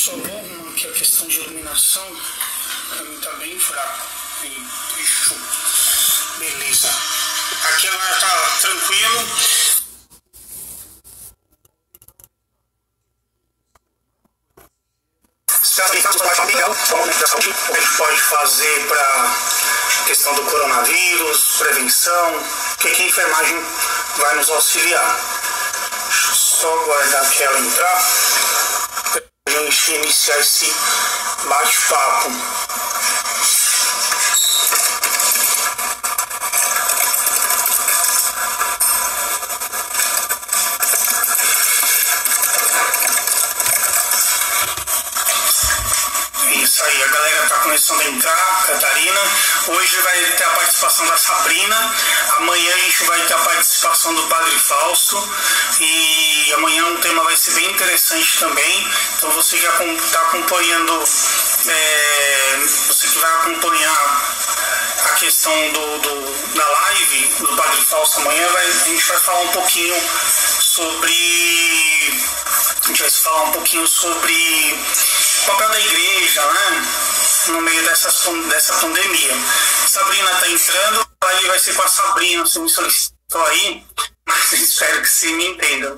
Só vou arrumar aqui a questão de iluminação, pra mim tá bem fraco. Fechou. Beleza. Aqui agora tá tranquilo. O que a gente pode fazer para questão do coronavírus, prevenção, o que a enfermagem vai nos auxiliar. Deixa eu só aguardar que ela entrar para a gente iniciar esse bate-papo. Isso aí, a galera tá começando a entrar, Catarina. Hoje vai ter a participação da Sabrina, amanhã a gente vai ter a participação do Padre Fausto e amanhã o tema vai ser bem interessante também. Então você que está acompanhando, você que vai acompanhar a questão da live do Padre Fausto amanhã, a gente vai falar um pouquinho sobre o papel da igreja, né, no meio dessa pandemia. Sabrina está entrando, a live vai ser com a Sabrina, você me solicitou aí, mas espero que você me entenda.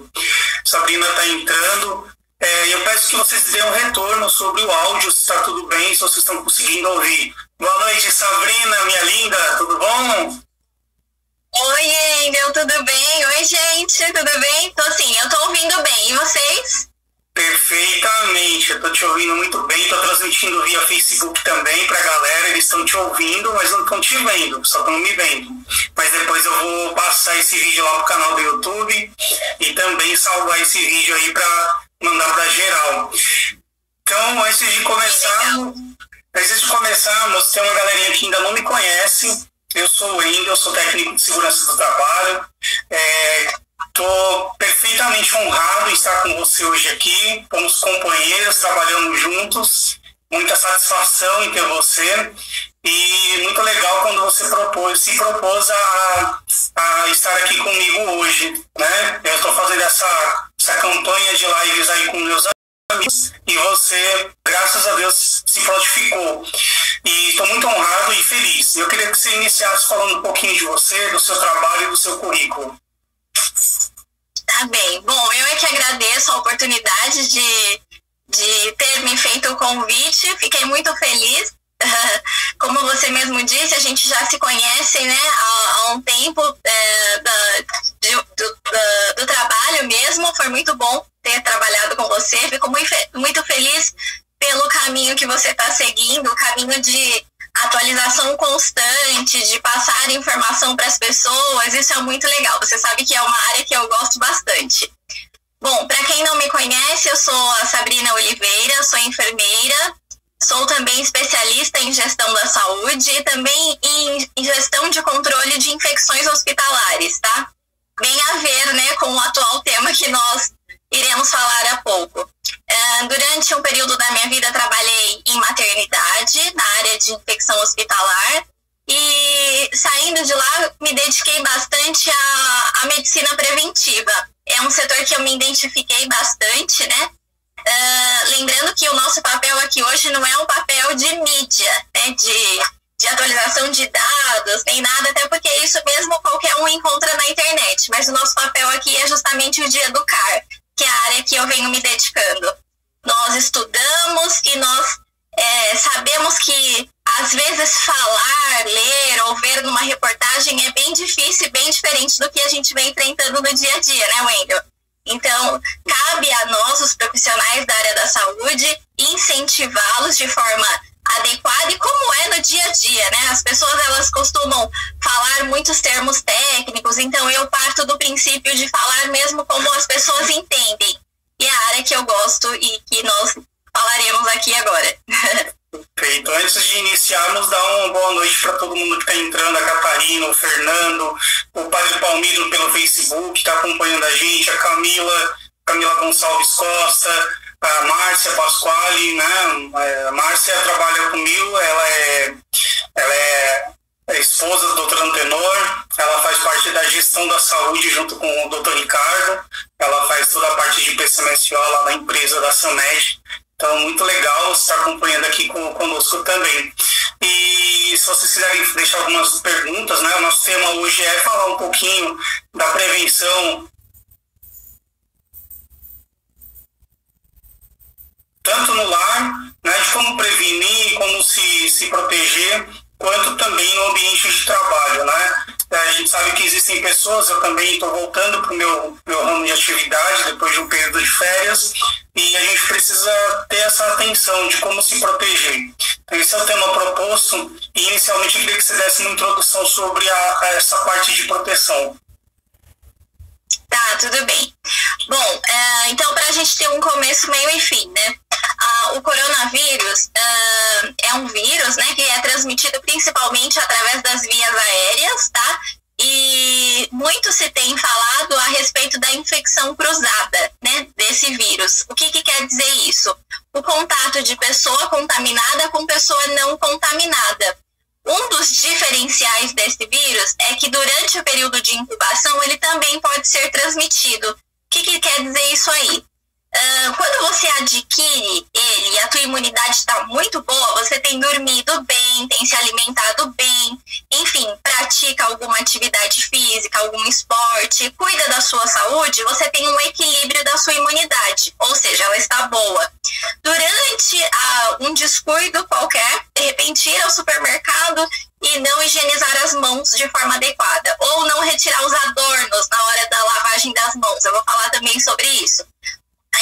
Sabrina está entrando, eu peço que vocês deem um retorno sobre o áudio, se está tudo bem, se vocês estão conseguindo ouvir. Boa noite, Sabrina, minha linda, tudo bom? Oi, Engel, tudo bem? Oi, gente, tudo bem? Eu tô ouvindo bem, e vocês? Perfeitamente, eu tô te ouvindo muito bem, tô transmitindo via Facebook também pra galera, eles estão te ouvindo, mas não estão te vendo, só estão me vendo. Mas depois eu vou passar esse vídeo lá pro canal do YouTube e também salvar esse vídeo aí pra mandar pra geral. Então, antes de começarmos, tem uma galerinha que ainda não me conhece. Eu sou o Wendel, sou técnico de segurança do trabalho. Estou perfeitamente honrado em estar com você hoje aqui. Somos companheiros, trabalhamos juntos. Muita satisfação em ter você. E muito legal quando você se propôs a estar aqui comigo hoje, né? Eu estou fazendo essa campanha de lives aí com meus amigos e você, graças a Deus, se prontificou. E estou muito honrado e feliz. Eu queria que você iniciasse falando um pouquinho de você, do seu trabalho e do seu currículo. Tá bem. Bom, eu é que agradeço a oportunidade de ter me feito o convite. Fiquei muito feliz. Como você mesmo disse, a gente já se conhece, né, há um tempo do trabalho mesmo. Foi muito bom ter trabalhado com você. Fico muito feliz pelo caminho que você está seguindo, o caminho de atualização constante, de passar informação para as pessoas. Isso é muito legal. Você sabe que é uma área que eu gosto bastante. Bom, para quem não me conhece, eu sou a Sabrina Oliveira, sou enfermeira, sou também especialista em gestão da saúde e também em gestão de controle de infecções hospitalares, tá? Bem a ver, né, com o atual tema que nós iremos falar há pouco. Durante um período da minha vida, trabalhei em maternidade, na área de infecção hospitalar, e saindo de lá, me dediquei bastante à medicina preventiva. É um setor que eu me identifiquei bastante, né? Lembrando que o nosso papel aqui hoje não é um papel de mídia, né? De atualização de dados, nem nada, até porque isso mesmo qualquer um encontra na internet. Mas o nosso papel aqui é justamente o de educar, que é a área que eu venho me dedicando. Nós estudamos e nós sabemos que, às vezes, falar, ler ou ver numa reportagem é bem difícil e bem diferente do que a gente vem enfrentando no dia a dia, né, Wendel? Então, cabe a nós, os profissionais da área da saúde, incentivá-los de forma adequada e como é no dia a dia, né? As pessoas, elas costumam falar muitos termos técnicos, então eu parto do princípio de falar mesmo como as pessoas entendem. E é a área que eu gosto e que nós falaremos aqui agora. Perfeito. Antes de iniciarmos, dá uma boa noite para todo mundo que está entrando, a Catarina, o Fernando, o Padre Palmiro pelo Facebook, está acompanhando a gente, a Camila Gonçalves Costa, a Márcia Pasquale, né? A Márcia trabalha comigo, ela é esposa do Dr. Antenor, ela faz parte da gestão da saúde junto com o Dr. Ricardo, ela faz toda a parte de PCMSO lá na empresa da Samed, Então, muito legal estar acompanhando aqui conosco também. E se vocês quiserem deixar algumas perguntas, né? O nosso tema hoje é falar um pouquinho da prevenção, tanto no lar, né, de como prevenir, como se proteger, quanto também no ambiente de trabalho, né? A gente sabe que existem pessoas, eu também estou voltando para o meu ramo de atividade depois de um período de férias, e a gente precisa ter essa atenção de como se proteger. Então, esse é o tema proposto, e inicialmente eu queria que você desse uma introdução sobre essa parte de proteção. Tá, tudo bem. Bom, então para a gente ter um começo, meio e fim, né? O coronavírus é um vírus, né, que é transmitido principalmente através das vias aéreas, tá? E muito se tem falado a respeito da infecção cruzada, né, desse vírus. O que quer dizer isso? O contato de pessoa contaminada com pessoa não contaminada. Um dos diferenciais desse vírus é que durante o período de incubação ele também pode ser transmitido. O que quer dizer isso aí? Quando você adquire ele e a tua imunidade está muito boa, você tem dormido bem, tem se alimentado bem, enfim, pratica alguma atividade física, algum esporte, cuida da sua saúde, você tem um equilíbrio da sua imunidade, ou seja, ela está boa. Durante um descuido qualquer, de repente ir ao supermercado e não higienizar as mãos de forma adequada, ou não retirar os adornos na hora da lavagem das mãos, eu vou falar também sobre isso.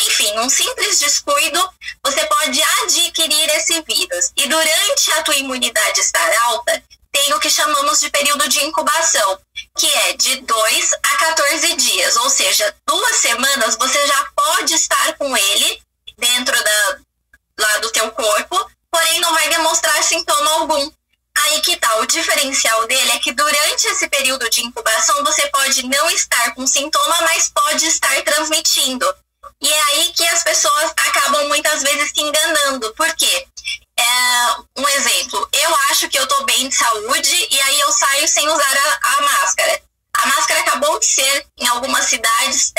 Enfim, um simples descuido, você pode adquirir esse vírus. E durante a tua imunidade estar alta, tem o que chamamos de período de incubação, que é de 2 a 14 dias. Ou seja, 2 semanas você já pode estar com ele dentro lá do teu corpo, porém não vai demonstrar sintoma algum. Aí que tá, o diferencial dele é que durante esse período de incubação você pode não estar com sintoma, mas pode estar transmitindo. E é aí que as pessoas acabam muitas vezes se enganando. Por quê? Um exemplo, eu acho que eu tô bem de saúde e aí eu saio sem usar a máscara. A máscara acabou de ser, em algumas cidades,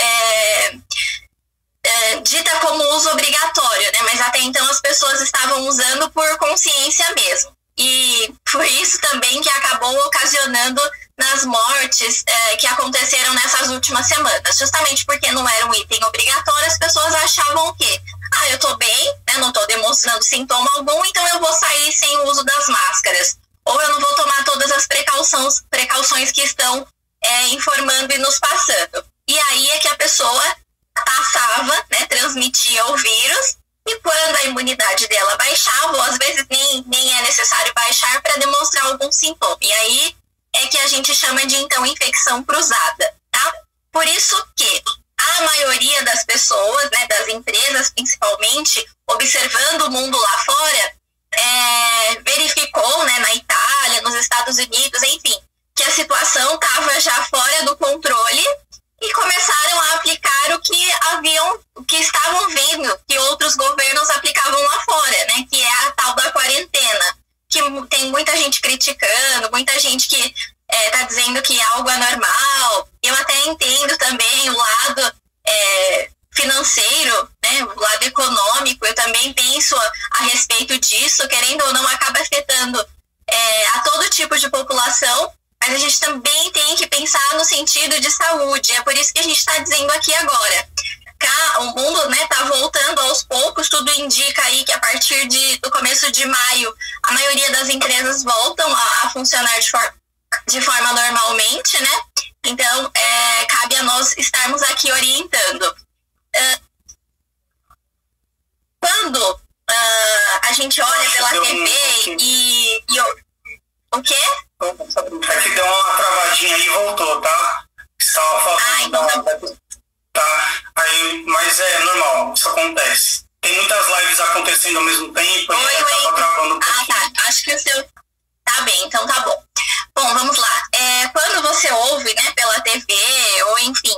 dita como uso obrigatório, né? Mas até então as pessoas estavam usando por consciência mesmo. E foi isso também que acabou ocasionando nas mortes que aconteceram nessas últimas semanas. Justamente porque não era um item obrigatório, as pessoas achavam o quê? Eu tô bem, né, não tô demonstrando sintoma algum, então eu vou sair sem o uso das máscaras. Ou eu não vou tomar todas as precauções que estão informando e nos passando. E aí é que a pessoa passava, né, transmitia o vírus, e quando a imunidade dela baixava, ou às vezes nem é necessário baixar para demonstrar algum sintoma. E aí é que a gente chama de, então, infecção cruzada, tá? Por isso que a maioria das pessoas, né, das empresas principalmente, observando o mundo lá fora, verificou, né, na Itália, nos Estados Unidos, enfim, que a situação estava já fora do controle e começaram a aplicar o que estavam vendo que outros governos aplicavam lá fora, né, que é a tal da quarentena, que tem muita gente criticando, muita gente que está dizendo que algo é normal. Eu até entendo também o lado financeiro, né, o lado econômico, eu também penso a respeito disso, querendo ou não, acaba afetando a todo tipo de população, mas a gente também tem que pensar no sentido de saúde. É por isso que a gente está dizendo aqui agora. O mundo, né, tá voltando aos poucos, tudo indica aí que a partir do começo de maio, a maioria das empresas voltam a funcionar de forma normalmente, né? Então, cabe a nós estarmos aqui orientando. Quando a gente olha pela TV o quê? Aqui deu uma travadinha aí e voltou, tá? Estava falando então tá? Aí, mas é normal, isso acontece. Tem muitas lives acontecendo ao mesmo tempo e acaba travando um pouquinho. Tá. Acho que o seu... Tá bem, então tá bom. Bom, vamos lá. Quando você ouve, né, pela TV, ou enfim,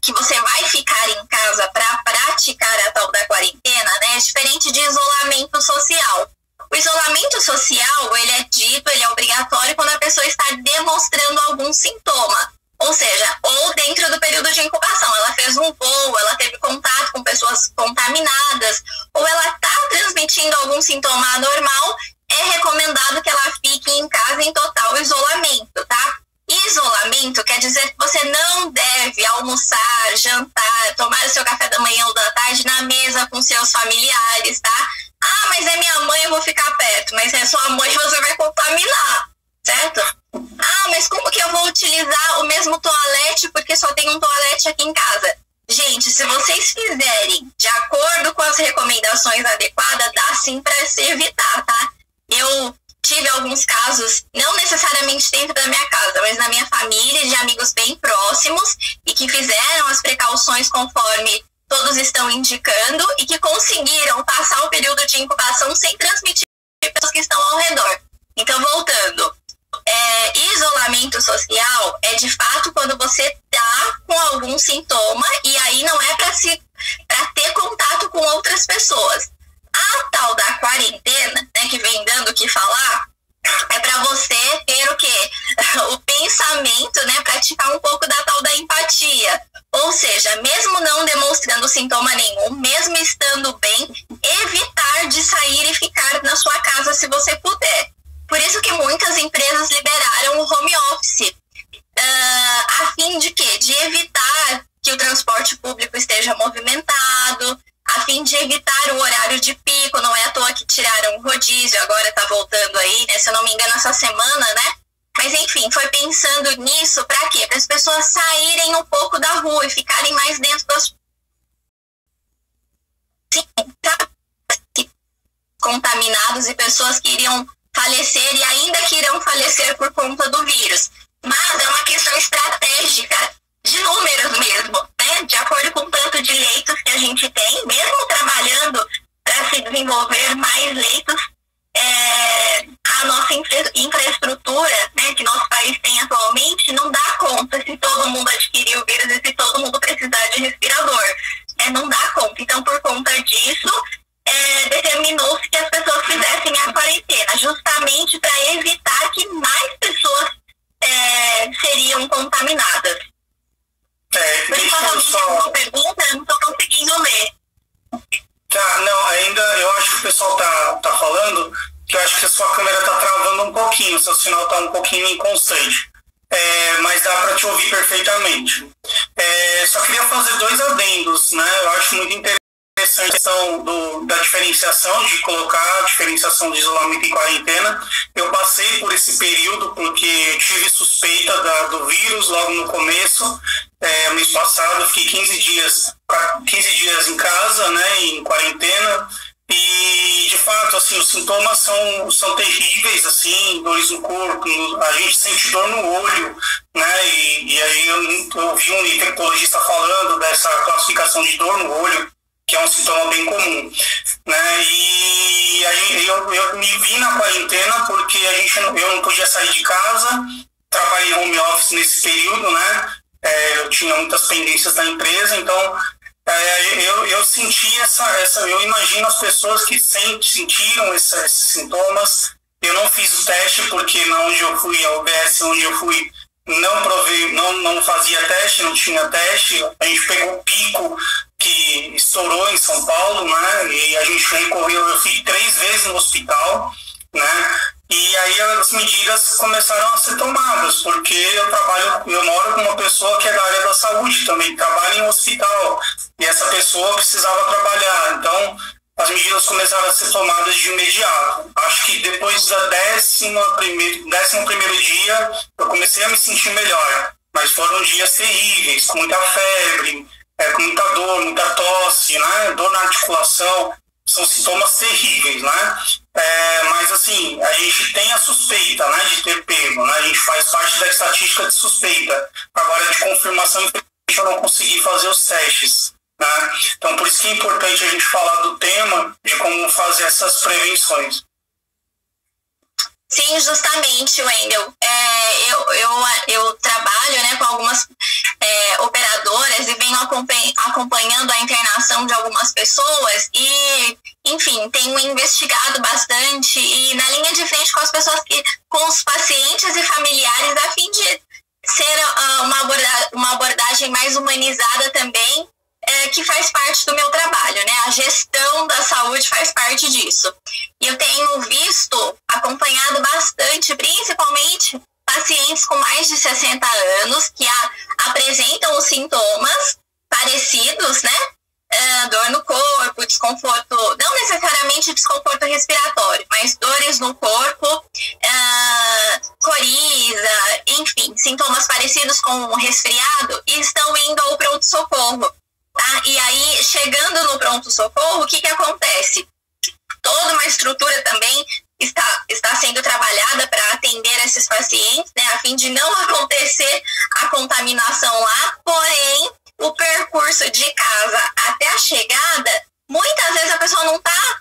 que você vai ficar em casa para praticar a tal da quarentena, né, é diferente de isolamento social. O isolamento social, ele é dito, ele é obrigatório quando a pessoa está demonstrando algum sintoma. Ou seja, ou dentro do período de incubação, ela fez um voo, ela teve contato com pessoas contaminadas, ou ela está transmitindo algum sintoma anormal, é recomendado que ela fique em casa em total isolamento, tá? Isolamento quer dizer que você não deve almoçar, jantar, tomar o seu café da manhã ou da tarde na mesa com seus familiares, tá? Ah, mas é minha mãe, eu vou ficar perto. Mas é sua mãe, você vai contaminar, certo? Ah, mas como que eu vou utilizar o mesmo toalete porque só tem um toalete aqui em casa? Gente, se vocês fizerem de acordo com as recomendações adequadas, dá sim para se evitar, tá? Eu tive alguns casos, não necessariamente dentro da minha casa, mas na minha família, de amigos bem próximos, e que fizeram as precauções conforme todos estão indicando e que conseguiram passar o período de incubação sem transmitir pessoas que estão ao redor. Então, voltando, isolamento social é de fato quando você está com algum sintoma e aí não é para ter contato com outras pessoas. A tal da quarentena, né, que vem dando o que falar, é para você ter o quê? O pensamento, né, praticar um pouco da tal da empatia. Ou seja, mesmo não demonstrando sintoma nenhum, mesmo estando bem, evitar de sair e ficar na sua casa se você puder. Por isso que muitas empresas liberaram o home office, a fim de quê? De evitar que o transporte público esteja movimentado, a fim de evitar o horário de pico. Não é à toa que tiraram o rodízio, agora tá voltando aí, né? Se eu não me engano, essa semana, né? Mas enfim, foi pensando nisso para quê? Para as pessoas saírem um pouco da rua e ficarem mais dentro das contaminados e pessoas que iriam falecer e ainda que irão falecer por conta do vírus. Mas é uma questão estratégica de números mesmo, né? De acordo com o tanto de leitos que a gente tem, mesmo trabalhando para se desenvolver mais leitos, a nossa infraestrutura, né, que nosso país tem atualmente, não dá conta se todo mundo adquirir o vírus e se todo mundo precisar de respirador. Não dá conta. Então, por conta disso, determinou-se que as pessoas fizessem a quarentena, justamente para evitar que mais pessoas seriam contaminadas. Principalmente uma pergunta, eu não estou conseguindo ler. Tá, não, ainda eu acho que o pessoal tá falando que eu acho que a sua câmera tá travando um pouquinho, o seu sinal tá um pouquinho inconstante. Mas dá para te ouvir perfeitamente. Só queria fazer 2 adendos, né? Eu acho muito interessante a questão da diferenciação, de colocar a diferenciação de isolamento e quarentena. Eu passei por esse período porque eu tive suspeita do vírus logo no começo. Mês passado eu fiquei 15 dias em casa, né, em quarentena, e de fato assim, os sintomas são terríveis, assim, dores no corpo, a gente sente dor no olho, né, e aí eu ouvi um infectologista falando dessa classificação de dor no olho, que é um sintoma bem comum, né, e aí eu me vi na quarentena porque eu não podia sair de casa, trabalhei home office nesse período, né. Eu tinha muitas pendências da empresa, então eu senti eu imagino as pessoas que sentiram esses sintomas. Eu não fiz o teste porque onde eu fui, a UBS onde eu fui, não fazia teste, não tinha teste. A gente pegou o pico que estourou em São Paulo, né? E a gente recorreu, eu fui 3 vezes no hospital, né? E aí as medidas começaram a ser tomadas, porque eu moro com uma pessoa que é da área da saúde também, trabalha em um hospital, e essa pessoa precisava trabalhar, então as medidas começaram a ser tomadas de imediato. Acho que depois do 11º dia, eu comecei a me sentir melhor, mas foram dias terríveis, com muita febre, com muita dor, muita tosse, né? Dor na articulação, são sintomas terríveis, né? Mas assim, a gente tem a suspeita, né, de ter pego, né? A gente faz parte da estatística de suspeita. Agora, de confirmação, eu não consegui fazer os testes, né? Então, por isso que é importante a gente falar do tema, de como fazer essas prevenções. Sim, justamente, Wendel. Eu trabalho, né, com algumas operadoras e venho acompanhando a internação de algumas pessoas e, enfim, tenho investigado bastante e na linha de frente com as pessoas, com os pacientes e familiares, a fim de ser uma abordagem mais humanizada também, que faz parte do meu trabalho, né? A gestão gestão da saúde faz parte disso. E eu tenho visto, acompanhado bastante, principalmente pacientes com mais de 60 anos que apresentam os sintomas parecidos, né? Dor no corpo, desconforto, não necessariamente desconforto respiratório, mas dores no corpo, coriza, enfim, sintomas parecidos com um resfriado, e estão indo ao pronto-socorro. Tá? E aí, chegando no pronto-socorro, o que acontece? Toda uma estrutura também está sendo trabalhada para atender esses pacientes, né, a fim de não acontecer a contaminação lá, porém, o percurso de casa até a chegada, muitas vezes a pessoa não está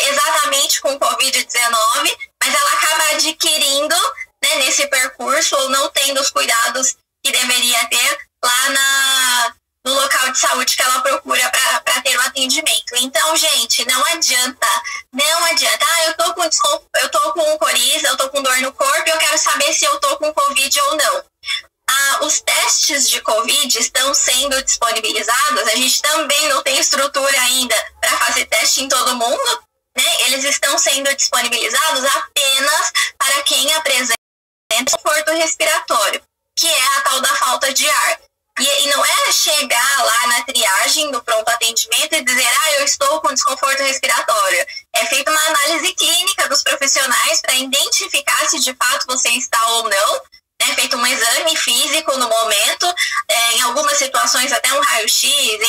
exatamente com Covid-19, mas ela acaba adquirindo, né, nesse percurso ou não tendo os cuidados que deveria ter lá no local de saúde que ela procura para ter o atendimento. Então, gente, não adianta. Eu tô com coriza, eu tô com dor no corpo e eu quero saber se eu tô com Covid ou não. Os testes de Covid estão sendo disponibilizados, a gente também não tem estrutura ainda para fazer teste em todo mundo, né? Eles estão sendo disponibilizados apenas para quem apresenta desconforto respiratório, que é a tal da falta de ar. E não é chegar lá na triagem do pronto atendimento e dizer, eu estou com desconforto respiratório. É feita uma análise clínica dos profissionais para identificar se de fato você está ou não. É feito um exame físico no momento, em algumas situações até um raio-x,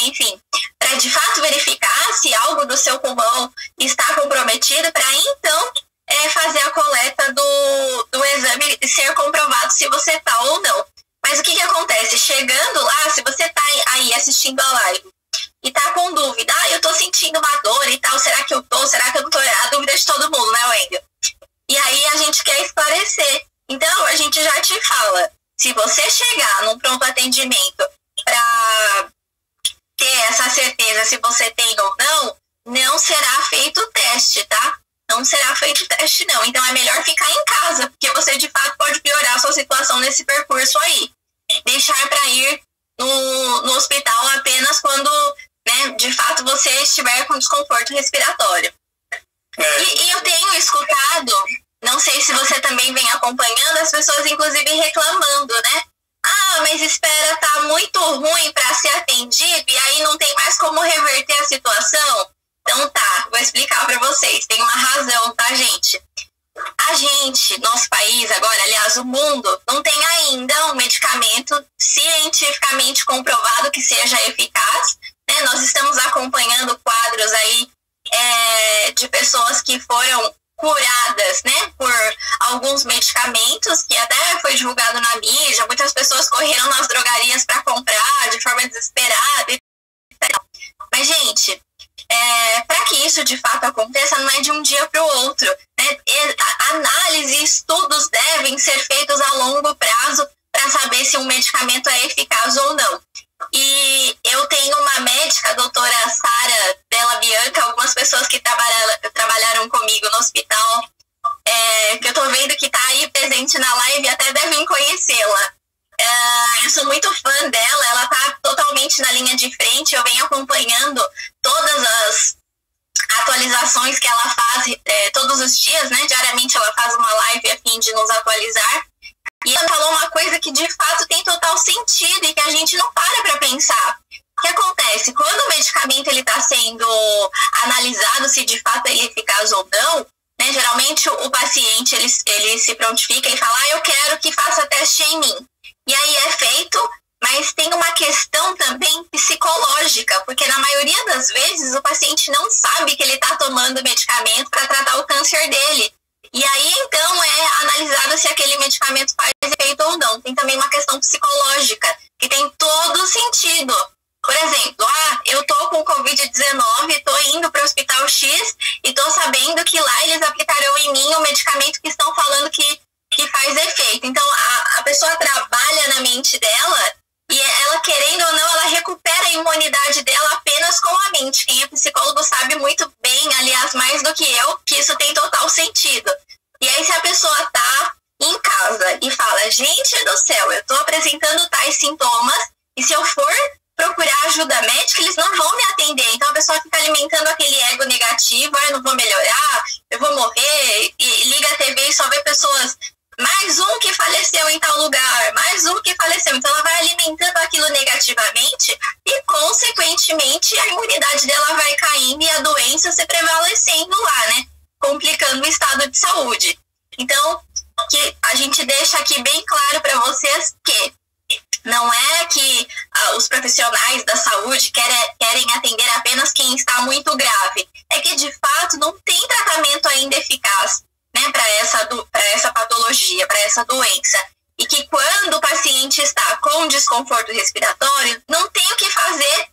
enfim, para de fato verificar se algo do seu pulmão está comprometido, para então fazer a coleta do exame e ser comprovado se você está ou não. Mas o que acontece? Chegando lá, se você está aí assistindo a live e está com dúvida, eu estou sentindo uma dor e tal, será que eu estou, será que eu não estou? A dúvida é de todo mundo, né, Wendel? E aí a gente quer esclarecer. Então, a gente já te fala, se você chegar num pronto atendimento para ter essa certeza se você tem ou não será feito o teste, tá? Não será feito o teste, não. Então, é melhor ficar em casa, porque você, de fato, pode piorar a sua situação nesse percurso aí. Deixar para ir no hospital apenas quando, né, de fato, você estiver com desconforto respiratório. E eu tenho escutado... Não sei se você também vem acompanhando, as pessoas inclusive reclamando, né? Mas espera tá muito ruim para ser atendido e aí não tem mais como reverter a situação. Então tá, vou explicar para vocês. Tem uma razão, tá, gente? A gente, nosso país agora, aliás, o mundo, não tem ainda um medicamento cientificamente comprovado que seja eficaz, né? Nós estamos acompanhando quadros aí de pessoas que foram curadas, né, por alguns medicamentos, que até foi divulgado na mídia, muitas pessoas correram nas drogarias para comprar de forma desesperada. Mas, gente, para que isso de fato aconteça, não é de um dia para o outro, né? Análise e estudos devem ser feitos a longo prazo para saber se um medicamento é eficaz ou não. E eu tenho uma médica, a doutora Sara Della Bianca, algumas pessoas que trabalharam comigo no hospital, que eu tô vendo que tá aí presente na live, até devem conhecê-la. Eu sou muito fã dela, ela tá totalmente na linha de frente, eu venho acompanhando todas as atualizações que ela faz todos os dias, né? Diariamente ela faz uma live a fim de nos atualizar. E ela falou uma coisa que de fato tem total sentido e que a gente não para pensar. O que acontece? Quando o medicamento está sendo analisado se de fato ele é eficaz ou não, né, geralmente o paciente ele se prontifica e fala, eu quero que faça teste em mim. E aí é feito, mas tem uma questão também psicológica, porque na maioria das vezes o paciente não sabe que ele está tomando medicamento para tratar o câncer dele. E aí, então, é analisado se aquele medicamento faz efeito ou não. Tem também uma questão psicológica, que tem todo sentido. Por exemplo, eu tô com Covid-19, tô indo para o hospital X e tô sabendo que lá eles aplicarão em mim o medicamento que estão falando que faz efeito. Então, a pessoa trabalha na mente dela e ela, querendo ou não, ela recupera a imunidade dela apenas com a mente. Quem é psicólogo sabe muito bem, aliás, mais do que eu, que isso tem total sentido. E aí, se a pessoa tá em casa e fala, gente do céu, eu tô apresentando tais sintomas, e se eu for procurar ajuda médica, eles não vão me atender atender. Então a pessoa fica alimentando aquele ego negativo, eu não vou melhorar, eu vou morrer, e liga a TV e só vê pessoas, mais um que faleceu em tal lugar, mais um que faleceu. Então ela vai alimentando aquilo negativamente e, consequentemente, a imunidade dela vai caindo e a doença se prevalecendo lá, né? Complicando o estado de saúde. Então, que a gente deixa aqui bem claro para vocês que não é que os profissionais da saúde querem atender apenas quem está muito grave. É que, de fato, não tem tratamento ainda eficaz, né, para essa patologia, para essa doença. E que quando o paciente está com desconforto respiratório, não tem o que fazer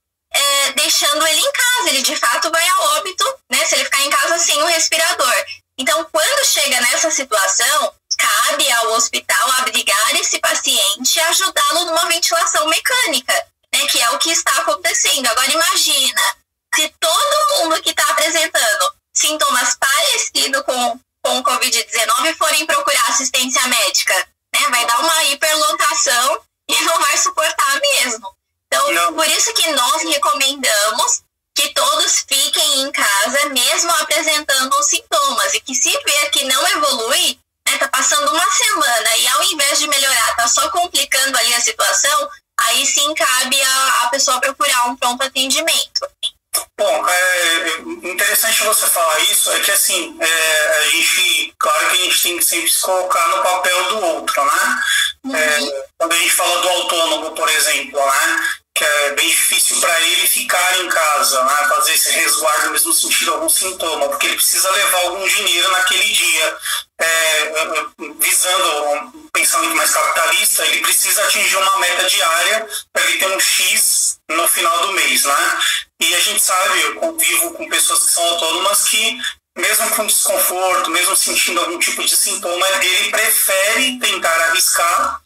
deixando ele em casa. Ele, de fato, vai a óbito, né, se ele ficar em casa sem o respirador. Então, quando chega nessa situação, cabe ao hospital abrigar esse paciente e ajudá-lo numa ventilação mecânica, né, que é o que está acontecendo. Agora, imagina, se todo mundo que está apresentando sintomas parecidos com o Covid-19 forem procurar assistência médica, né, vai dar uma hiperlotação e não vai suportar mesmo. Então, por isso que nós recomendamos que todos fiquem em casa, mesmo apresentando os sintomas, e que se ver que não evolui, né, tá passando uma semana e ao invés de melhorar, tá só complicando ali a situação, aí sim cabe a pessoa procurar um pronto atendimento. Bom, interessante você falar isso, é que assim, claro que a gente tem que sempre se colocar no papel do outro, né? Quando a gente fala do autônomo, por exemplo, né? Que é bem difícil para ele ficar em casa, né, fazer esse resguardo mesmo sentindo algum sintoma, porque ele precisa levar algum dinheiro naquele dia. Visando um pensamento mais capitalista, ele precisa atingir uma meta diária para ele ter um X no final do mês, né? E a gente sabe, eu convivo com pessoas que são autônomas que, mesmo com desconforto, mesmo sentindo algum tipo de sintoma, ele prefere tentar arriscar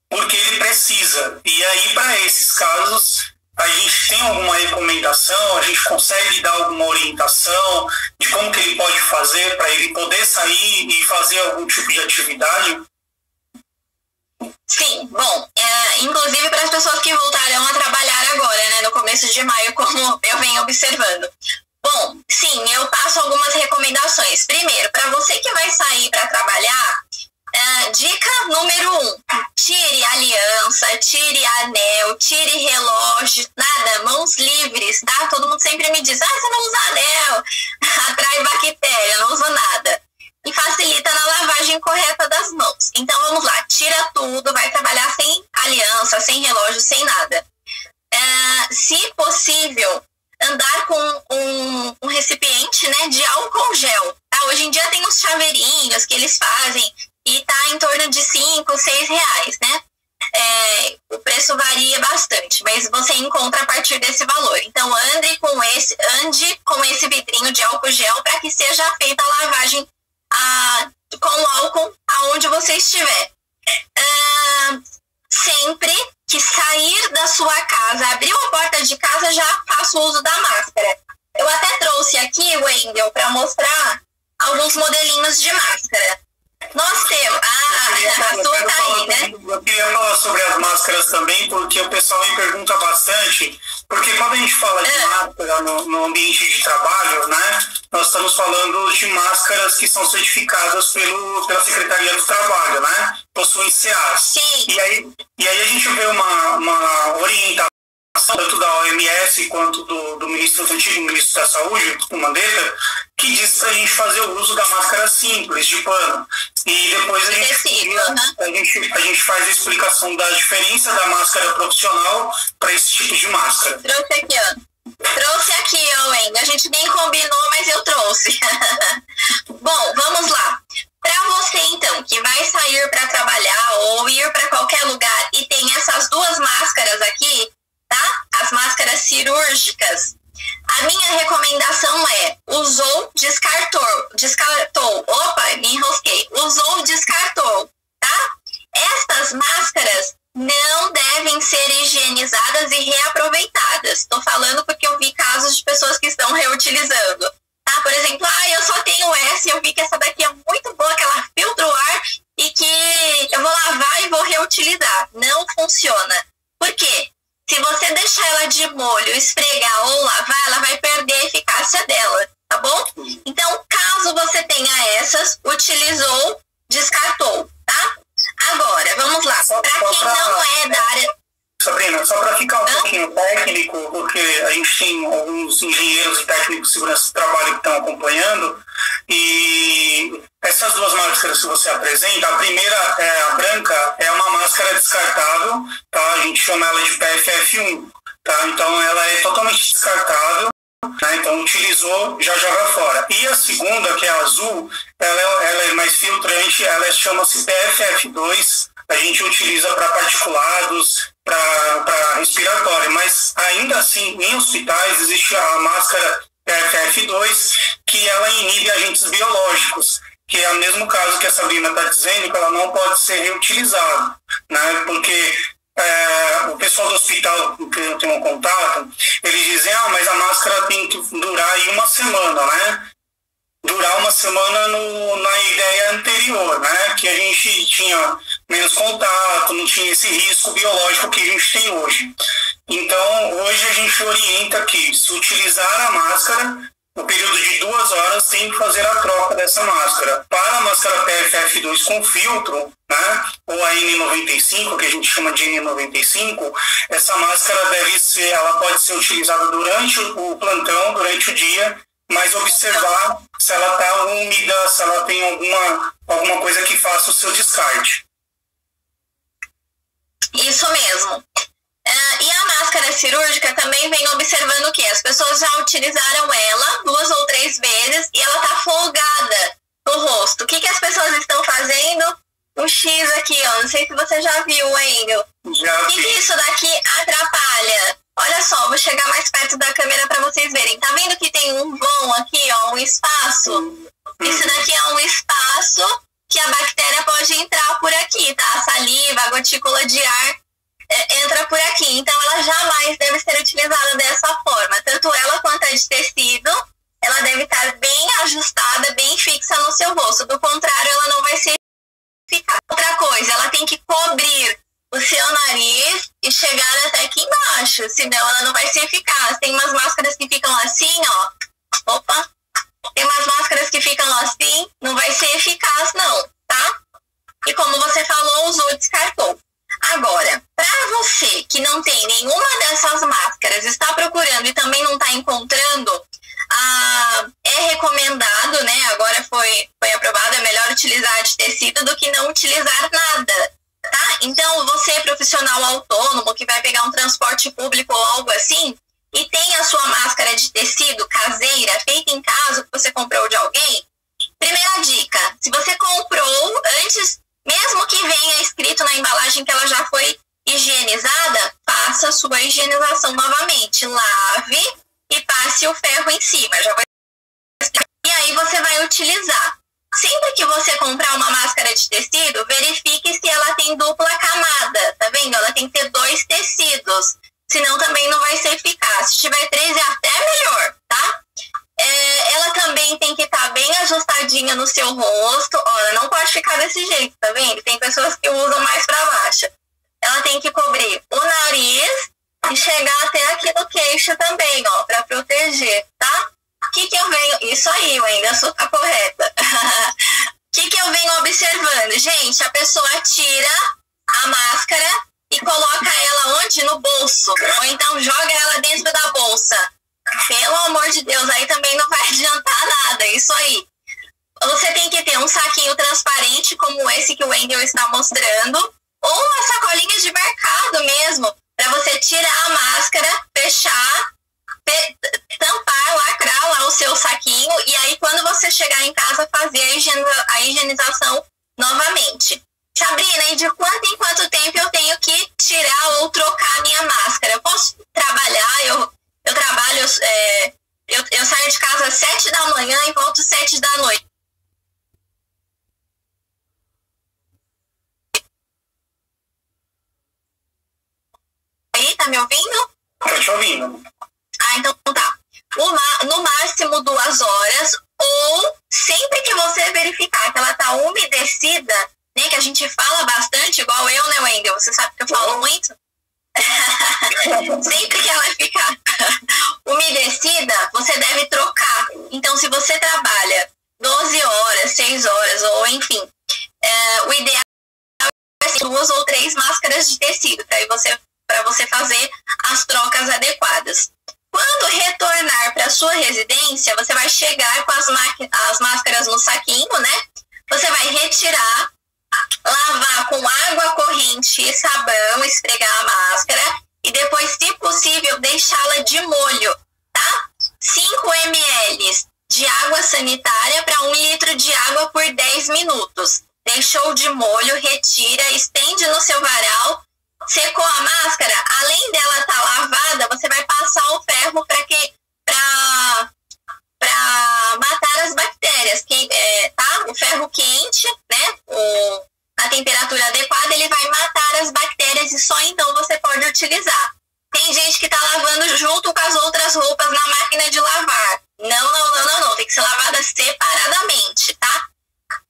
porque ele precisa. E aí, para esses casos, a gente tem alguma recomendação, a gente consegue dar alguma orientação de como que ele pode fazer para ele poder sair e fazer algum tipo de atividade? Sim, bom, inclusive para as pessoas que voltarão a trabalhar agora, né, no começo de maio, como eu venho observando. Bom, sim, eu passo algumas recomendações. Primeiro, para você que vai sair para trabalhar, dica número 1, tire aliança, tire anel, tire relógio, nada, mãos livres, tá? Todo mundo sempre me diz, você não usa anel, atrai bactéria, não usa nada. E facilita na lavagem correta das mãos. Então vamos lá, tira tudo, vai trabalhar sem aliança, sem relógio, sem nada. Se possível, andar com um recipiente, né, de álcool gel. Tá? Hoje em dia tem uns chaveirinhos que eles fazem e tá em torno de 5, 6 reais, né? O preço varia bastante, mas você encontra a partir desse valor. Então ande com esse vidrinho de álcool gel para que seja feita a lavagem com álcool aonde você estiver. Sempre que sair da sua casa, abriu a porta de casa, já faça o uso da máscara. Eu até trouxe aqui, Wendel, para mostrar alguns modelinhos de máscara. Nós temos... a sua tá aí, né? Eu queria falar sobre as máscaras também, porque o pessoal me pergunta bastante, porque quando a gente fala de máscara no ambiente de trabalho, né, nós estamos falando de máscaras que são certificadas pela Secretaria do Trabalho, né? Possuem CA. Sim. E aí a gente vê uma orientação tanto da OMS quanto do antigo ministro da Saúde, o Mandetta, que diz para a gente fazer o uso da máscara simples, de pano. E depois a gente faz a explicação da diferença da máscara profissional para esse tipo de máscara. Trouxe aqui, Wendel. A gente nem combinou, mas eu trouxe. Bom, vamos lá. Para você, então, que vai sair para trabalhar ou ir para qualquer lugar e tem essas duas máscaras aqui, tá? As máscaras cirúrgicas. A minha recomendação é: usou, descartou. Opa, me enrosquei. Usou, descartou, tá? Estas máscaras não devem ser higienizadas e reaproveitadas. Estou falando porque eu vi casos de pessoas que estão reutilizando. Tá? Por exemplo, eu só tenho essa e eu vi que essa daqui é muito boa, que ela filtra o ar e que eu vou lavar e vou reutilizar. Não funciona. Por quê? Se você deixar ela de molho, esfregar ou lavar, ela vai perder a eficácia dela, tá bom? Então, caso você tenha essas, utilizou, descartou, tá? Agora, vamos lá. Para quem não é da área... Sabrina, só para ficar um pouquinho técnico, porque a gente tem alguns engenheiros e técnicos de segurança do trabalho que estão acompanhando, e essas duas máscaras que você apresenta, a primeira, a branca, é uma máscara descartável, tá? A gente chama ela de PFF1, tá? Então ela é totalmente descartável, né? Então utilizou, já joga fora. E a segunda, que é a azul, ela é mais filtrante, ela chama-se PFF2, a gente utiliza para particulados, para respiratório, mas ainda assim, em hospitais, existe a máscara PFF2, que ela inibe agentes biológicos, que é o mesmo caso que a Sabrina está dizendo, que ela não pode ser reutilizada, né? Porque o pessoal do hospital que eu tenho contato, eles dizem, mas a máscara tem que durar aí uma semana, né? Durar uma semana na ideia anterior, né? Que a gente tinha menos contato, não tinha esse risco biológico que a gente tem hoje. Então, hoje a gente orienta que, se utilizar a máscara, no período de 2 horas, tem que fazer a troca dessa máscara. Para a máscara PFF2 com filtro, né? Ou a N95, que a gente chama de N95, essa máscara ela pode ser utilizada durante o plantão, durante o dia, mas observar se ela está úmida, se ela tem alguma coisa que faça o seu descarte. Isso mesmo. E a máscara cirúrgica também vem observando o quê? As pessoas já utilizaram ela 2 ou 3 vezes e ela está folgada no rosto. O que as pessoas estão fazendo? Um X aqui, ó. Não sei se você já viu ainda. Já. O que isso daqui atrapalha? Olha só, vou chegar mais perto da câmera para vocês verem. Tá vendo que tem um vão aqui, ó, um espaço? Isso daqui é um espaço que a bactéria pode entrar por aqui, tá? A saliva, a gotícula de ar entra por aqui. Então, ela jamais deve ser utilizada dessa forma. Tanto ela quanto a de tecido, ela deve estar bem ajustada, bem fixa no seu rosto. Do contrário, ela não vai ser eficaz. Outra coisa, ela tem que cobrir o seu nariz e chegar até aqui embaixo, senão ela não vai ser eficaz. Tem umas máscaras que ficam assim, ó. Opa! Tem umas máscaras que ficam assim, não vai ser eficaz não, tá? E como você falou, usou, descartou. Agora, para você que não tem nenhuma dessas máscaras, está procurando e também não está encontrando, é recomendado, né? Agora foi aprovado, é melhor utilizar de tecido do que não utilizar nada. Tá? Então, você é profissional autônomo que vai pegar um transporte público ou algo assim e tem a sua máscara de tecido caseira, feita em casa, que você comprou de alguém, primeira dica, se você comprou antes, mesmo que venha escrito na embalagem que ela já foi higienizada, faça a sua higienização novamente, lave e passe o ferro em cima. E aí você vai utilizar. Sempre que você comprar uma máscara de tecido, verifique se ela tem dupla camada, tá vendo? Ela tem que ter 2 tecidos, senão também não vai ser eficaz. Se tiver 3 é até melhor, tá? Ela também tem que estar bem ajustadinha no seu rosto. Olha, não pode ficar desse jeito, tá vendo? Tem pessoas que usam mais pra baixo. Ela tem que cobrir o nariz e chegar até aqui no queixo também, ó, pra proteger, tá? O que eu venho... Isso aí, eu ainda sou a correta. O que eu venho observando? Gente, a pessoa tira a máscara e coloca ela onde? No bolso. Ou então joga ela dentro da bolsa. Pelo amor de Deus, aí também não vai adiantar nada. Isso aí. Você tem que ter um saquinho transparente, como esse que o Wendel está mostrando. Ou uma sacolinha de mercado mesmo. Para você tirar a máscara, fechar... tampar, lacrar lá o seu saquinho e aí quando você chegar em casa fazer a higienização novamente. Sabrina, e de quanto em quanto tempo eu tenho que tirar ou trocar a minha máscara? Eu posso trabalhar, eu trabalho, eu saio de casa às 7 da manhã e volto às 7 da noite. Aí, tá me ouvindo? Tô te ouvindo. Então tá. No máximo 2 horas, ou sempre que você verificar que ela tá umedecida, né, que a gente fala bastante, igual eu, né, Wendel? Você sabe que eu falo muito? sempre que ela ficar umedecida, você deve trocar. Então, se você trabalha 12 horas, 6 horas, ou enfim, o ideal é 2 ou 3 máscaras de tecido, para você fazer as trocas adequadas. Quando retornar para sua residência, você vai chegar com as máscaras no saquinho, né? Você vai retirar, lavar com água corrente e sabão, esfregar a máscara e depois, se possível, deixá-la de molho, tá? 5 ml de água sanitária para 1 litro de água por 10 minutos. Deixou de molho, retira, estende no seu varal. Secou a máscara, além dela estar lavada, você vai passar o ferro para matar as bactérias, tá? O ferro quente, né? Na temperatura adequada, ele vai matar as bactérias e só então você pode utilizar. Tem gente que está lavando junto com as outras roupas na máquina de lavar. Não. Tem que ser lavada separadamente, tá?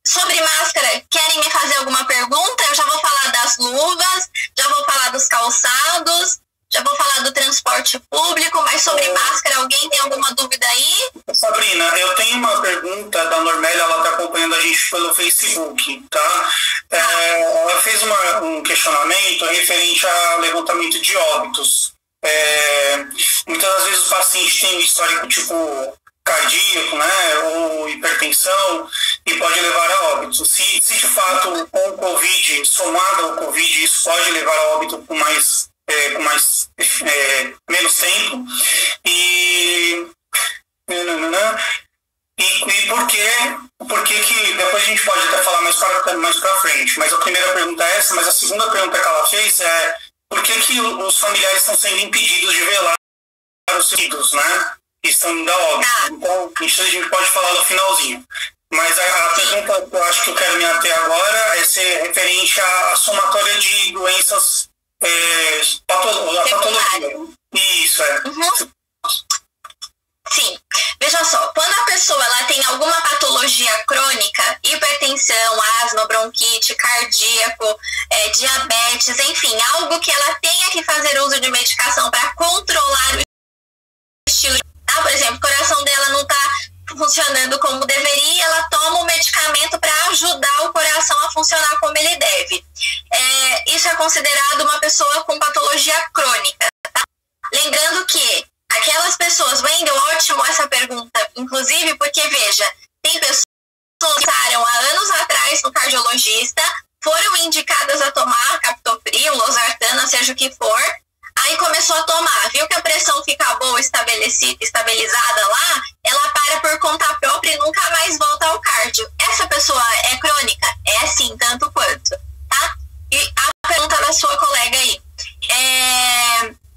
Sobre máscara, querem me fazer alguma pergunta? Eu já vou falar das luvas, já vou falar dos calçados, já vou falar do transporte público, mas sobre máscara, alguém tem alguma dúvida aí? Sabrina, eu tenho uma pergunta da Normélia, ela está acompanhando a gente pelo Facebook, tá? Ela fez um questionamento referente ao levantamento de óbitos. Muitas das vezes o paciente tem um histórico tipo cardíaco, né, ou hipertensão, e pode levar a óbito. Se de fato com o Covid, somado ao Covid, isso pode levar a óbito com menos tempo. E por que depois a gente pode até falar mais para frente, mas a primeira pergunta é essa, mas a segunda pergunta que ela fez é por que os familiares estão sendo impedidos de velar os filhos, né? Que estão indo a óbito. Então, isso a gente pode falar no finalzinho. Mas a pergunta que eu acho que eu quero me ater agora é ser referente à somatória de doenças, patologia. Isso, Uhum. Sim. Veja só, quando a pessoa ela tem alguma patologia crônica, hipertensão, asma, bronquite, cardíaco, diabetes, enfim, algo que ela tenha que fazer uso de medicação para controlar o estilo de vida. Por exemplo, o coração dela não está funcionando como deveria, ela toma um medicamento para ajudar o coração a funcionar como ele deve. Isso é considerado uma pessoa com patologia crônica, tá? Lembrando que aquelas pessoas, Wendel, ótimo essa pergunta, inclusive porque, veja, tem pessoas que passaram há anos atrás no cardiologista, foram indicadas a tomar captopril, losartana, seja o que for, aí começou a tomar, viu que a pressão fica boa, estabilizada lá, ela para por conta própria e nunca mais volta ao cardio. Essa pessoa é crônica? É sim, tanto quanto, tá? E a pergunta da sua colega aí.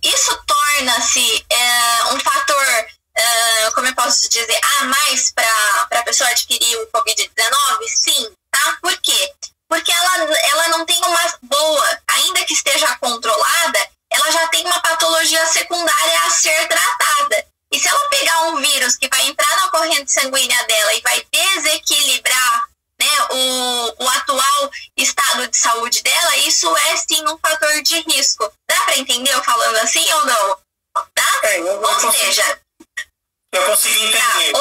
Isso torna-se um fator, como eu posso dizer, a mais para a pessoa adquirir o Covid-19? Sim, tá? Por quê? Porque ela não tem uma boa, ainda que esteja controlada, ela já tem uma patologia secundária a ser tratada. E se ela pegar um vírus que vai entrar na corrente sanguínea dela e vai desequilibrar, né, o atual estado de saúde dela, isso é sim um fator de risco. Dá para entender eu falando assim ou não? Tá? Eu consegui entender. Tá,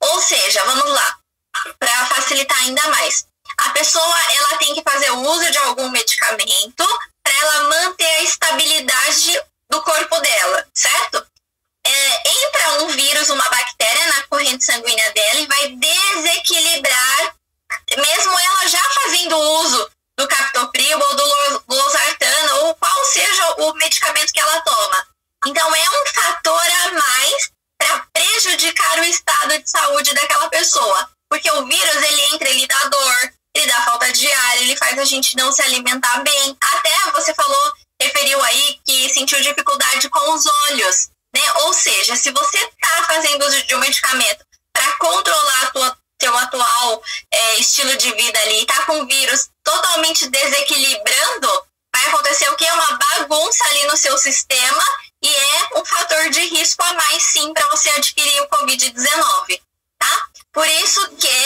ou seja, vamos lá, para facilitar ainda mais. A pessoa ela tem que fazer uso de algum medicamento para ela manter a estabilidade do corpo dela, certo? Entra um vírus, uma bactéria na corrente sanguínea dela e vai desequilibrar, mesmo ela já fazendo uso do captopril ou do losartana ou qual seja o medicamento que ela toma. Então é um fator a mais para prejudicar o estado de saúde daquela pessoa, porque o vírus ele dá dor, ele dá falta de ar, ele faz a gente não se alimentar bem. Até você referiu aí que sentiu dificuldade com os olhos, né? Ou seja, se você está fazendo uso de um medicamento para controlar teu atual estilo de vida ali, está com o vírus totalmente desequilibrando, vai acontecer o quê? Uma bagunça ali no seu sistema e é um fator de risco a mais sim para você adquirir o Covid-19, tá? Por isso que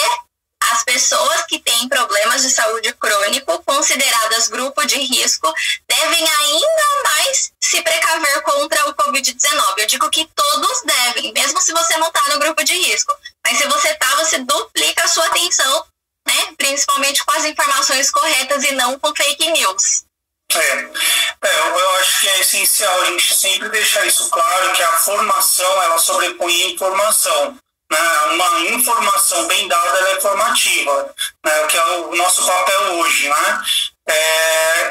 as pessoas que têm problemas de saúde crônico, consideradas grupo de risco, devem ainda mais se precaver contra o Covid-19. Eu digo que todos devem, mesmo se você não está no grupo de risco. Mas se você está, você duplica a sua atenção, né? Principalmente com as informações corretas e não com fake news. Eu acho que é essencial a gente sempre deixar isso claro, que a formação, ela sobrepõe a informação. Né? Uma informação bem dada, ela é formativa, né? Que é o nosso papel hoje, né?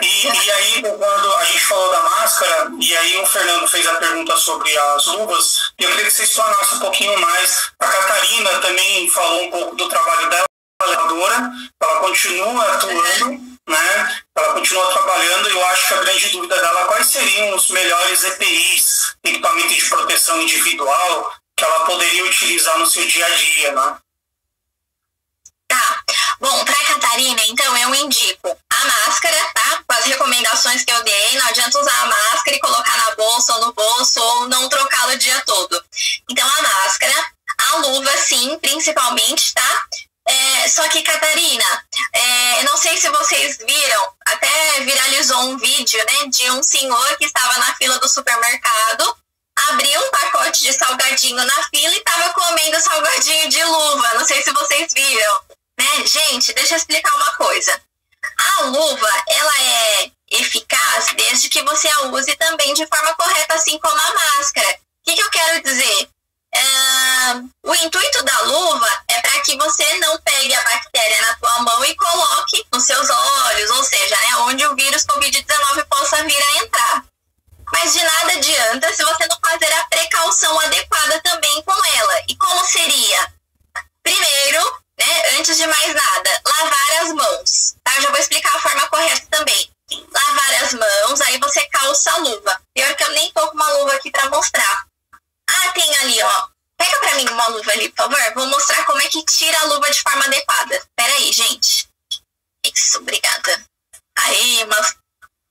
E aí, quando a gente falou da máscara, e aí o Fernando fez a pergunta sobre as luvas, eu queria que você explanasse um pouquinho mais. A Catarina também falou um pouco do trabalho dela, ela continua atuando, né? Ela continua trabalhando, e eu acho que a grande dúvida dela é quais seriam os melhores EPIs, equipamento de proteção individual, que ela poderia utilizar no seu dia a dia, né? Tá. Bom, para Catarina, então, eu indico a máscara, tá? Com as recomendações que eu dei, não adianta usar a máscara e colocar na bolsa ou no bolso ou não trocá-la o dia todo. Então, a máscara, a luva, sim, principalmente, tá? Só que, Catarina, não sei se vocês viram, até viralizou um vídeo, né, de um senhor que estava na fila do supermercado, abriu um pacote de salgadinho na fila e estava comendo salgadinho de luva. Não sei se vocês viram, né? Gente, deixa eu explicar uma coisa. A luva, ela é eficaz desde que você a use também de forma correta, assim como a máscara. O que eu quero dizer? O intuito da luva é para que você não pegue a bactéria na tua mão e coloque nos seus olhos, ou seja, né, onde o vírus Covid-19 possa vir a entrar. Mas de nada adianta se você não fazer a precaução adequada também com ela. E como seria? Primeiro, né, antes de mais nada, lavar as mãos. Tá? Eu já vou explicar a forma correta também. Lavar as mãos, aí você calça a luva. Pior que eu nem tô com uma luva aqui para mostrar. Ah, tem ali, ó. Pega pra mim uma luva ali, por favor. Vou mostrar como é que tira a luva de forma adequada. Pera aí, gente. Isso, obrigada. Aí, mas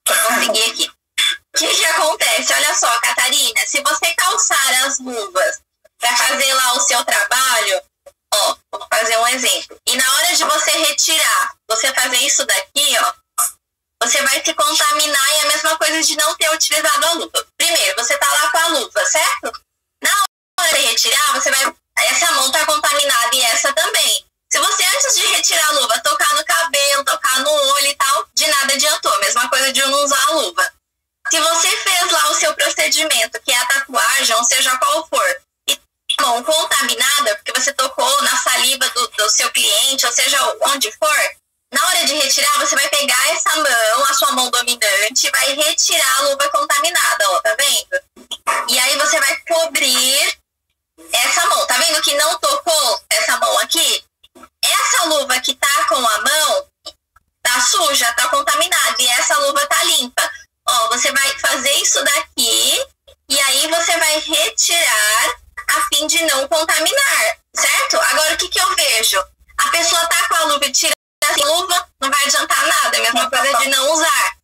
consegui aqui. O que acontece? Olha só, Catarina, se você calçar as luvas para fazer lá o seu trabalho, ó, vou fazer um exemplo. E na hora de você retirar, você fazer isso daqui, ó, você vai se contaminar, e é a mesma coisa de não ter utilizado a luva. Primeiro, você tá lá com a luva, certo? Na hora de retirar, você vai... essa mão tá contaminada e essa também. Se você, antes de retirar a luva, tocar no cabelo, tocar no olho e tal, de nada adiantou. Mesma coisa de não usar a luva. Se você fez lá o seu procedimento, que é a tatuagem, ou seja qual for, e a mão contaminada, porque você tocou na saliva do seu cliente, ou seja, onde for, na hora de retirar, você vai pegar essa mão, a sua mão dominante, e vai retirar a luva contaminada, ó, tá vendo? E aí você vai cobrir essa mão. Tá vendo que não tocou essa mão aqui? Essa luva que tá com a mão tá suja, tá contaminada, e essa luva tá limpa. Ó, você vai fazer isso daqui e aí você vai retirar a fim de não contaminar, certo? Agora, o que eu vejo? A pessoa tá com a luva e tira a luva, não vai adiantar nada, a mesma coisa de não usar.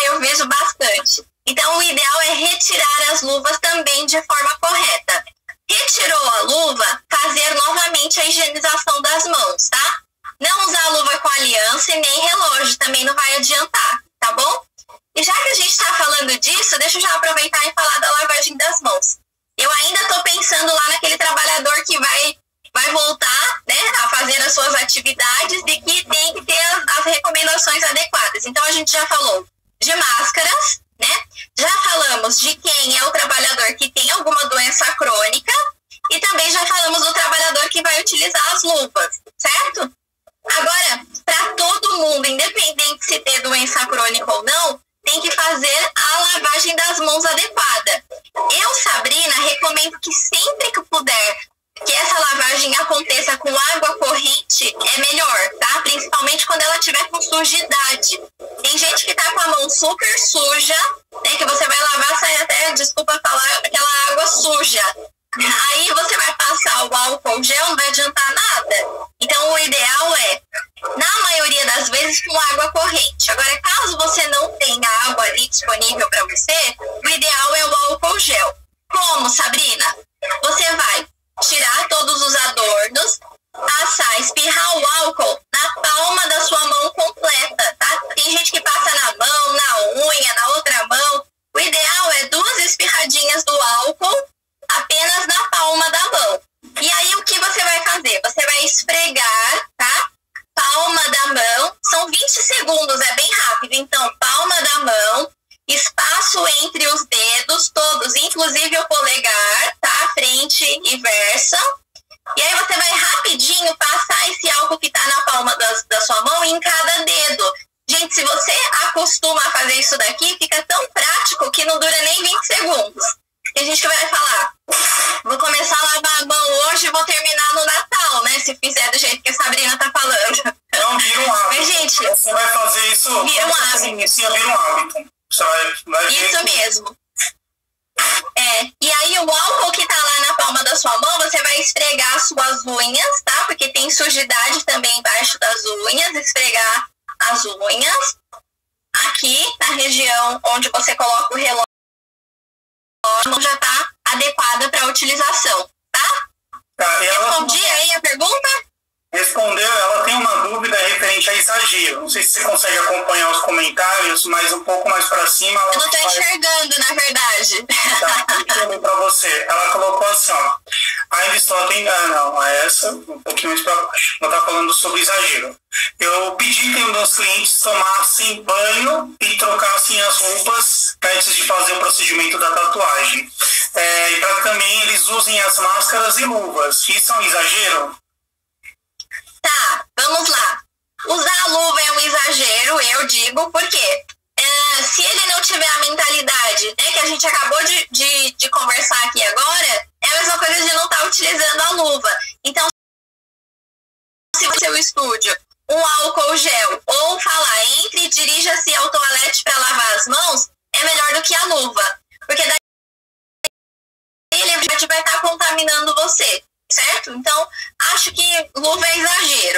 Eu vejo bastante. Então, o ideal é retirar as luvas também de forma correta. Retirou a luva, fazer novamente a higienização das mãos, tá? Não usar a luva com aliança e nem relógio, também não vai adiantar, tá bom? E já que a gente está falando disso, deixa eu já aproveitar e falar da lavagem das mãos. Eu ainda estou pensando lá naquele trabalhador que vai voltar, né, a fazer as suas atividades e que tem que ter as recomendações adequadas. Então, a gente já falou de máscaras, né? Já falamos de quem é o trabalhador que tem alguma doença crônica e também já falamos do trabalhador que vai utilizar as luvas, certo? Agora, para todo mundo, independente se ter doença crônica ou não, tem que fazer a lavagem das mãos adequada. Eu, Sabrina, recomendo que sempre que puder, que essa lavagem aconteça com água corrente, é melhor, tá? Principalmente quando ela tiver com sujidade. Tem gente que tá com a mão super suja, né? Que você vai lavar, sai até, desculpa falar, aquela água suja. Aí você vai passar o álcool gel, não vai adiantar nada. Então, o ideal é, na maioria das vezes, com água corrente. Agora, caso você não tenha água ali disponível para você, o ideal é o álcool gel. Como, Sabrina? Você vai tirar todos os adornos, passar, espirrar o álcool na palma da sua mão completa, tá? Tem gente que passa na mão, na unha, na outra mão. inversa. E aí você vai rapidinho passar esse álcool que tá na palma da sua mão em cada dedo. Gente, se você acostuma a fazer isso daqui, fica tão prático que não dura nem 20 segundos. Tem gente que vai falar, vou começar a lavar a mão hoje e vou terminar no Natal, né? Se fizer do jeito que a Sabrina tá falando. Não, vira um hábito. Mas, gente, você vai fazer isso... Vira um hábito. Vira um hábito. Você vai isso mesmo. E aí o álcool que tá lá na palma da sua mão, você vai esfregar as suas unhas, tá? Porque tem sujidade também embaixo das unhas, esfregar as unhas. Aqui, na região onde você coloca o relógio, a mão já tá adequada para utilização, tá? Respondi aí a pergunta? Respondeu, ela tem uma dúvida referente a exagero. Não sei se você consegue acompanhar os comentários, mas um pouco mais para cima... Eu não estou enxergando, na verdade. Tá, eu para você. Ela colocou assim, ó. Ainda estou atendendo. Não, essa, um pouquinho mais para baixo. Ela está falando sobre exagero. Eu pedi que os meus clientes tomassem banho e trocassem as roupas antes de fazer o procedimento da tatuagem. E para que também eles usem as máscaras e luvas. Isso é um exagero? Tá, vamos lá. Usar a luva é um exagero, eu digo, porque se ele não tiver a mentalidade, né, que a gente acabou de conversar aqui agora, é a mesma coisa de não estar utilizando a luva. Então, se você o estúdio, um álcool gel, ou falar, entre e dirija-se ao toalete para lavar as mãos, é melhor do que a luva. Porque daí ele vai estar contaminando você. Certo? Então, acho que luva é exagero.